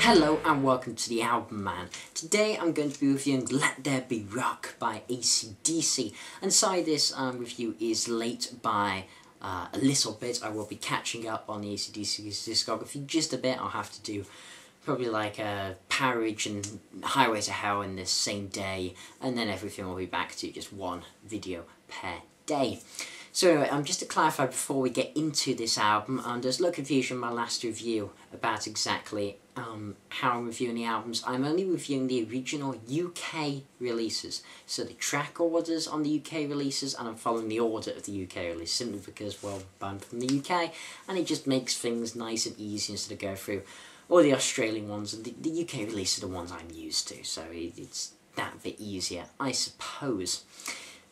Hello and welcome to the Album Man. Today I'm going to be reviewing Let There Be Rock by AC/DC. And sorry this review is late by a little bit. I will be catching up on the AC/DC's discography just a bit. I'll have to do probably like Power Ridge and Highway to Hell in this same day, and then everything will be back to just one video per day. So anyway, just to clarify before we get into this album, there's a lot of confusion in my last review about exactly how I'm reviewing the albums. I'm only reviewing the original UK releases, so the track orders on the UK releases, and I'm following the order of the UK release, simply because, well, I'm from the UK, and it just makes things nice and easy instead of going through all the Australian ones, and the UK releases are the ones I'm used to, so it's that bit easier, I suppose.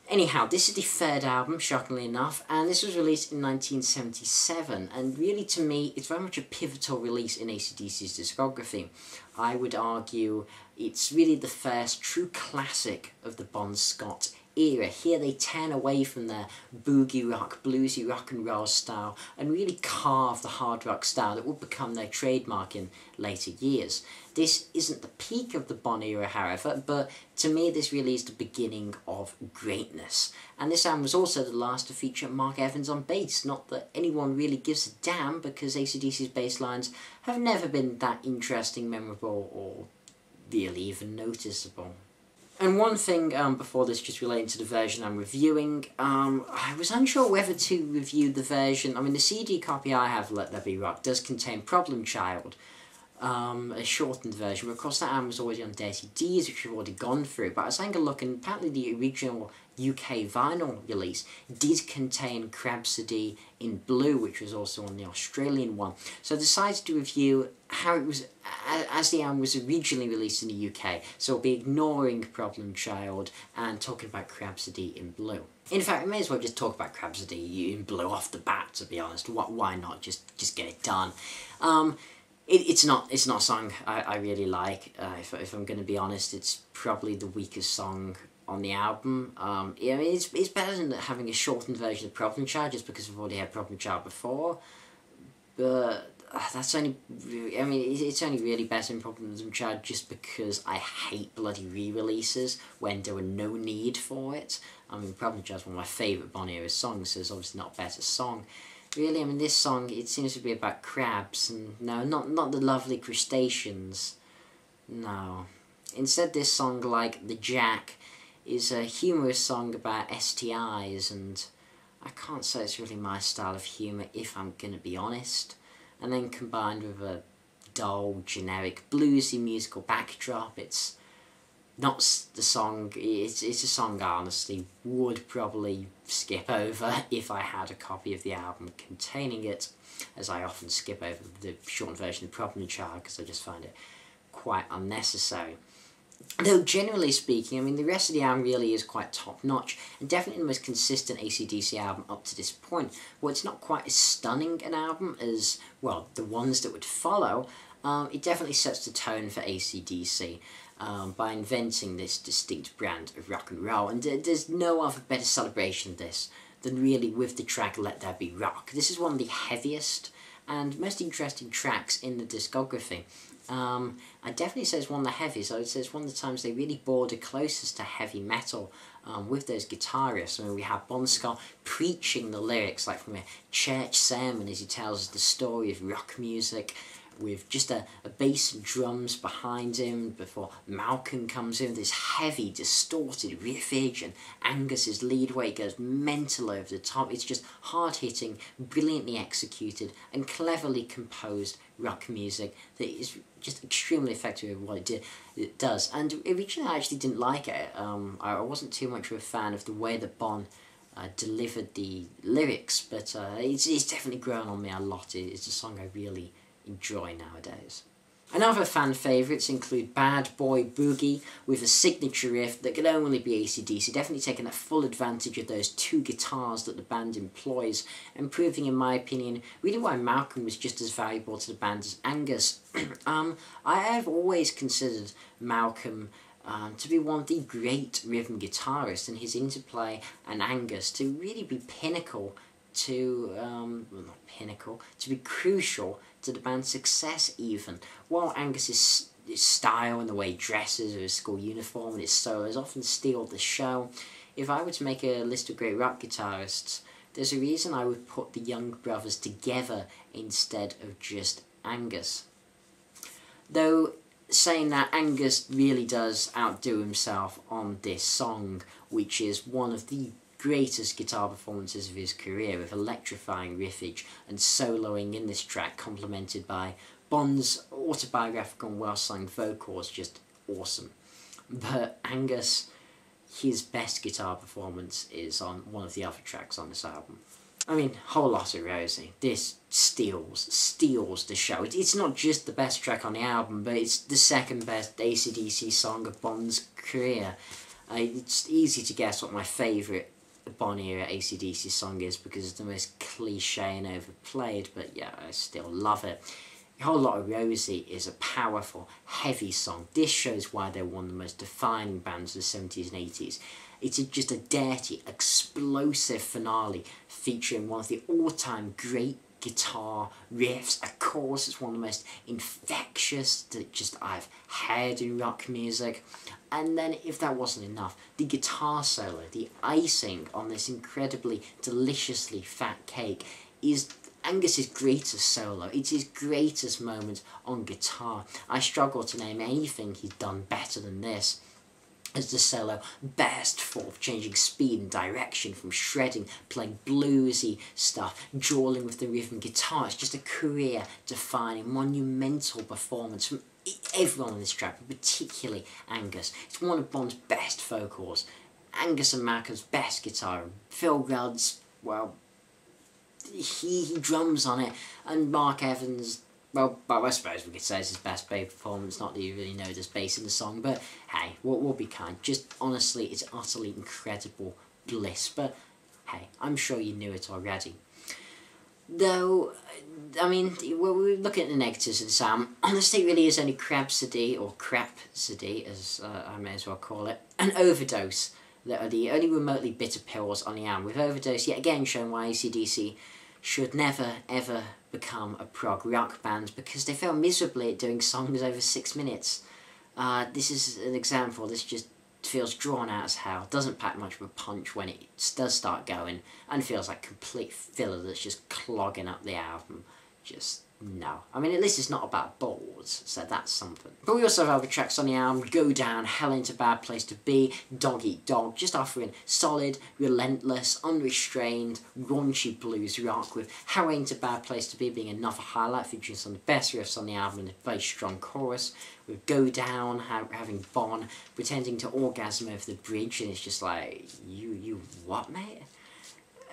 Anyhow, this is the third album, shockingly enough, and this was released in 1977, and really to me, it's very much a pivotal release in AC/DC's discography. I would argue it's really the first true classic of the Bon Scott era. Here they turn away from their boogie rock, bluesy rock and roll style and really carve the hard rock style that would become their trademark in later years. This isn't the peak of the Bon era, however, but to me this really is the beginning of greatness. And this album was also the last to feature Mark Evans on bass. Not that anyone really gives a damn, because AC/DC's bass lines have never been that interesting, memorable, or really even noticeable. And one thing before this, just relating to the version I'm reviewing, I was unsure whether to review the version. I mean, the CD copy I have, Let There Be Rock, does contain Problem Child, a shortened version, but of course that album was already on Dirty D's, which we've already gone through. But I was having a look, and apparently the original UK vinyl release did contain Crabsody In Blue, which was also on the Australian one. So I decided to review how it was as the album was originally released in the UK. So I'll be ignoring Problem Child and talking about Crabsody In Blue. In fact, I may as well just talk about Crabsody In Blue off the bat, to be honest. Why not? Just get it done. It's not a song I really like. If I'm going to be honest, it's probably the weakest song on the album. Yeah, I mean, it's better than having a shortened version of Problem Child, just because we've already had Problem Child before. But that's only, I mean, it's only really better than Problem Child just because I hate bloody re-releases when there were no need for it. I mean, Problem Child's one of my favourite Bon era songs, so it's obviously not a better song. Really, I mean, this song, it seems to be about crabs, and no, not the lovely crustaceans. No. Instead, this song, like The Jack, is a humorous song about STIs, and I can't say it's really my style of humour, if I'm gonna be honest. And then combined with a dull, generic, bluesy musical backdrop, it's not the song, it's a song I honestly would probably skip over if I had a copy of the album containing it, as I often skip over the shortened version of Problem Child because I just find it quite unnecessary. Though generally speaking, I mean, the rest of the album really is quite top-notch, and definitely the most consistent AC/DC album up to this point. Well, it's not quite as stunning an album as, well, the ones that would follow. It definitely sets the tone for AC/DC by inventing this distinct brand of rock and roll, and there's no other better celebration of this than really with the track Let There Be Rock. This is one of the heaviest and most interesting tracks in the discography. I definitely say it's one of the heaviest. I would say it's one of the times they really border closest to heavy metal with those guitarists. I mean, we have Bon Scott preaching the lyrics like from a church sermon as he tells us the story of rock music, with just a bass and drums behind him before Malcolm comes in with this heavy, distorted riffage, and Angus's lead weight goes mental over the top. It's just hard-hitting, brilliantly executed, and cleverly composed rock music that is just extremely effective at what it does. And originally I actually didn't like it. I wasn't too much of a fan of the way that Bon delivered the lyrics, but it's definitely grown on me a lot. It's a song I really enjoy nowadays. And other fan favourites include Bad Boy Boogie, with a signature riff that could only be AC/DC, definitely taking that full advantage of those two guitars that the band employs, and proving, in my opinion, really why Malcolm was just as valuable to the band as Angus. I have always considered Malcolm to be one of the great rhythm guitarists, and his interplay and Angus to really be pinnacle to, well, not pinnacle, to be crucial to the band's success even. While Angus's style and the way he dresses or his school uniform and his solos often steal the show, if I were to make a list of great rock guitarists, there's a reason I would put the Young brothers together instead of just Angus. Though saying that, Angus really does outdo himself on this song, which is one of the greatest guitar performances of his career, with electrifying riffage and soloing in this track, complemented by Bond's autobiographical and well-sung vocals, just awesome. But Angus, his best guitar performance is on one of the other tracks on this album. I mean, Whole Lotta Rosie. This steals the show. It's not just the best track on the album, but it's the second best AC/DC song of Bond's career. It's easy to guess what my favourite Bond era AC/DC song is, because it's the most cliche and overplayed, but yeah, I still love it. Whole Lotta Rosie is a powerful, heavy song. This shows why they're one of the most defining bands of the 70s and 80s. It's just a dirty, explosive finale featuring one of the all-time great guitar riffs. Of course, it's one of the most infectious that I've heard in rock music. And then, if that wasn't enough, the guitar solo, the icing on this incredibly deliciously fat cake, is Angus's greatest solo. It's his greatest moment on guitar. I struggle to name anything he's done better than this, as the solo burst forth, changing speed and direction from shredding, playing bluesy stuff, drawling with the rhythm guitar. It's just a career-defining, monumental performance from everyone on this track, but particularly Angus. It's one of Bond's best vocals, Angus and Malcolm's best guitar, Phil Rudd's, well, he drums on it, and Mark Evans, well, I suppose we could say it's his best bass performance, not that you really know there's bass in the song, but hey, we'll be kind. Just, honestly, it's utterly incredible bliss, but hey, I'm sure you knew it already. Though, I mean, we're looking at the negatives of this album. Honestly, it really is only Crabsody, or Crapsody, as I may as well call it, and Overdose that are the only remotely bitter pills on the album, with Overdose yet again showing why AC/DC should never ever become a prog rock band, because they fail miserably at doing songs over 6 minutes. This is an example. This just feels drawn out as hell, doesn't pack much of a punch when it does start going, and feels like complete filler that's just clogging up the album. Just no. I mean, at least it's not about balls, so that's something. But we also have other tracks on the album: Go Down, Hell Ain't a Bad Place to Be, Dog Eat Dog, just offering solid, relentless, unrestrained, raunchy blues rock, with Hell Ain't a Bad Place to Be being another highlight, featuring some of the best riffs on the album and a very strong chorus, with Go Down having Bon pretending to orgasm over the bridge, and it's just like, you what, mate?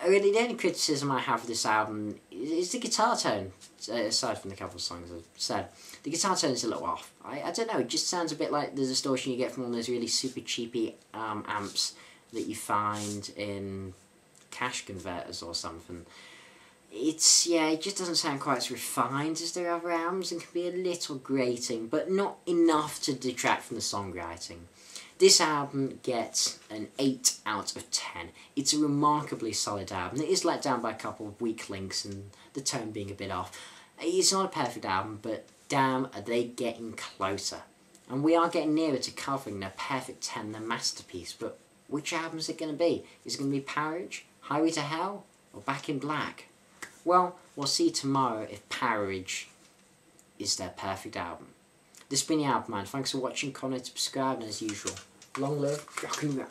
Really, the only criticism I have of this album is the guitar tone, aside from the couple of songs I've said. The guitar tone is a little off. I don't know, it just sounds a bit like the distortion you get from one of those really super cheapy amps that you find in cash converters or something. It just doesn't sound quite as refined as their other albums, and can be a little grating, but not enough to detract from the songwriting. This album gets an 8 out of 10. It's a remarkably solid album. It is let down by a couple of weak links and the tone being a bit off. It's not a perfect album, but damn, are they getting closer. And we are getting nearer to covering their perfect 10, their masterpiece. But which album is it going to be? Is it going to be Parage, Highway to Hell, or Back in Black? Well, we'll see tomorrow if Parage is their perfect album. This has been TheAIbumMan. Thanks for watching, comment, subscribe, and as usual, long live rock and roll.